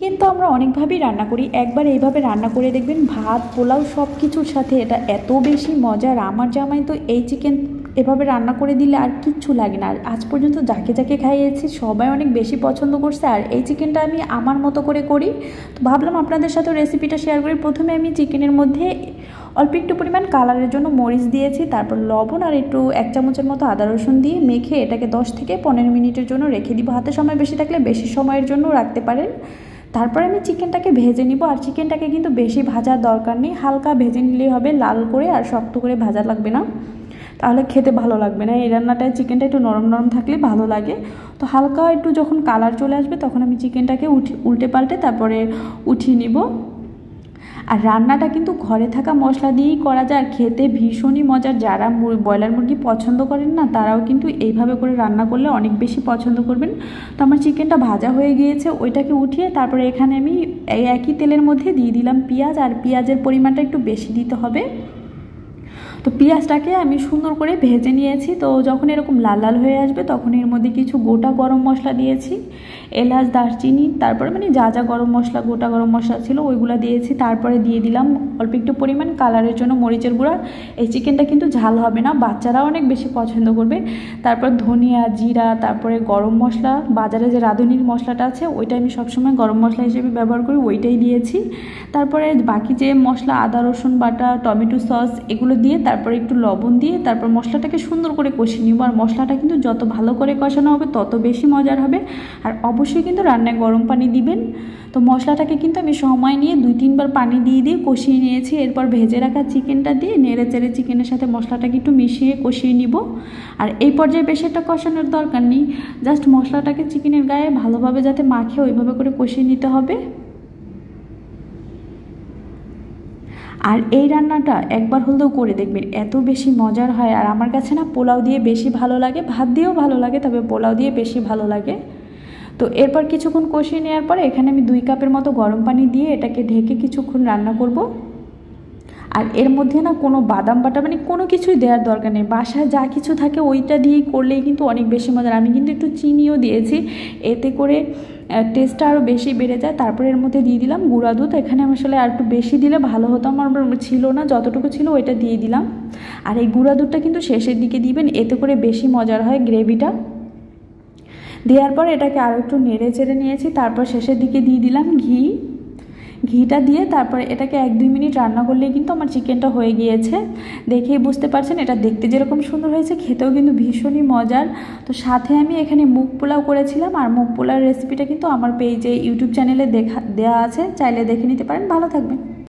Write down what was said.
কিন্তু আমরা অনেকভাবেই রান্না করি। একবার এইভাবে রান্না করে দেখবেন, ভাত পোলাও সব কিছুর সাথে এটা এত বেশি মজার। আমার জামাই তো এই চিকেন এভাবে রান্না করে দিলে আর কিচ্ছু লাগে না। আর আজ পর্যন্ত যাকে যাকে খাইয়েছি সবাই অনেক বেশি পছন্দ করছে। আর এই চিকেনটা আমি আমার মতো করে করি, তো ভাবলাম আপনাদের সাথে রেসিপিটা শেয়ার করি। প্রথমে আমি চিকেনের মধ্যে অল্প একটু পরিমাণ কালারের জন্য মরিচ দিয়েছি, তারপর লবণ আর একটু 1 চামচের মতো আদা রসুন দিয়ে মেখে এটাকে 10 থেকে 15 মিনিটের জন্য রেখে দিব। হাতে সময় বেশি থাকলে বেশি সময়ের জন্য রাখতে পারেন। তারপরে আমি চিকেনটাকে ভেজে নিব। আর চিকেনটাকে কিন্তু বেশি ভাজার দরকার নেই, হালকা ভেজে নিলেই হবে, লাল করে আর শক্ত করে ভাজা লাগবে না, তাহলে খেতে ভালো লাগবে না। এই রান্নাটায় চিকেনটা একটু নরম নরম থাকলে ভালো লাগে। তো হালকা একটু যখন কালার চলে আসবে তখন আমি চিকেনটাকে উল্টে পাল্টে তারপরে উঠিয়ে নিব। আর রান্নাটা কিন্তু ঘরে থাকা মশলা দিয়েই করা যায়, আর খেতে ভীষণই মজার। যারা ব্রয়লার মুরগি পছন্দ করেন না তারাও কিন্তু এইভাবে করে রান্না করলে অনেক বেশি পছন্দ করবেন। তো আমার চিকেনটা ভাজা হয়ে গিয়েছে, ওইটাকে উঠিয়ে তারপরে এখানে আমি এই একই তেলের মধ্যে দিয়ে দিলাম পেঁয়াজ। আর পেঁয়াজের পরিমাণটা একটু বেশি দিতে হবে। তো পেঁয়াজটাকে আমি সুন্দর করে ভেজে নিয়েছি। তো যখন এরকম লাল লাল হয়ে আসবে তখন এর মধ্যে কিছু গোটা গরম মশলা দিয়েছি, এলাচ দারচিনি, তারপরে যা যা গরম মশলা গোটা গরম মশলা ছিল ওইগুলো দিয়েছি। তারপরে দিয়ে দিলাম অল্প একটু পরিমাণ কালারের জন্য মরিচের গুঁড়া। এই চিকেনটা কিন্তু ঝাল হবে না, বাচ্চারাও অনেক বেশি পছন্দ করবে। তারপর ধনিয়া জিরা, তারপরে গরম মশলা, বাজারে যে রাঁধুনির মশলাটা আছে ওইটা আমি সবসময় গরম মশলা হিসেবে ব্যবহার করি, ওইটাই দিয়েছি। তারপরে বাকি যে মশলা আদা রসুন বাটা, টমেটো সস এগুলো দিয়ে তারপরে একটু লবণ দিয়ে তারপর মশলাটাকে সুন্দর করে কষিয়ে নিব। আর মশলাটা কিন্তু যত ভালো করে কষানো হবে তত বেশি মজার হবে। আর অবশ্যই কিন্তু রান্নায় গরম পানি দিবেন। তো মশলাটাকে কিন্তু আমি সময় নিয়ে 2-3 বার পানি দিয়ে কষিয়ে নিয়েছি। এরপর ভেজে রাখা চিকেনটা দিয়ে নেড়ে চেড়ে চিকেনের সাথে মশলাটাকে একটু মিশিয়ে কষিয়ে নিব। আর এই পর্যায়ে বেশি একটা কষানোর দরকার নেই, জাস্ট মশলাটাকে চিকেনের গায়ে ভালোভাবে যাতে মাখে ওইভাবে করে কষিয়ে নিতে হবে। আর এই রান্নাটা একবার হলেও করে দেখবেন, এত বেশি মজার হয়। আর আমার কাছে না পোলাও দিয়ে বেশি ভালো লাগে, ভাত দিয়েও ভালো লাগে, তবে পোলাও দিয়ে বেশি ভালো লাগে। তো এরপর কিছুক্ষণ কষিয়ে নেওয়ার পরে এখানে আমি 2 কাপের মতো গরম পানি দিয়ে এটাকে ঢেকে কিছুক্ষণ রান্না করব। আর এর মধ্যে না কোনো বাদাম বাটা কোনো কিছুই দেওয়ার দরকার নেই, বাসায় যা কিছু থাকে ওইটা দিয়েই করলেই কিন্তু অনেক বেশি মজার। আমি কিন্তু একটু চিনিও দিয়েছি, এতে করে টেস্টটা আরও বেশি বেড়ে যায়। তারপরে এর মধ্যে দিয়ে দিলাম গুঁড়া দুধ। এখানে আসলে আর একটু বেশি দিলে ভালো হতো, আমার ছিল না, যতটুকু ছিল ওইটা দিয়ে দিলাম। আর এই গুঁড়া দুধটা কিন্তু শেষের দিকে দিবেন, এতে করে বেশি মজার হয় গ্রেভিটা। দেওয়ার পর এটাকে আরও একটু নেড়ে চেড়ে নিয়েছি। তারপর শেষের দিকে দিয়ে দিলাম ঘিটা দিয়ে তারপরে এটাকে 1-2 মিনিট রান্না করলেই কিন্তু আমার চিকেনটা হয়ে গিয়েছে। দেখেই বুঝতে পারছেন এটা দেখতে যেরকম সুন্দর হয়েছে, খেতেও কিন্তু ভীষণই মজার। তো সাথে আমি এখানে মুগ পোলাও করেছিলাম। আর মুগ পোলাওর রেসিপিটা কিন্তু আমার পেজে ইউটিউব চ্যানেলে দেওয়া আছে, চাইলে দেখে নিতে পারেন। ভালো থাকবেন।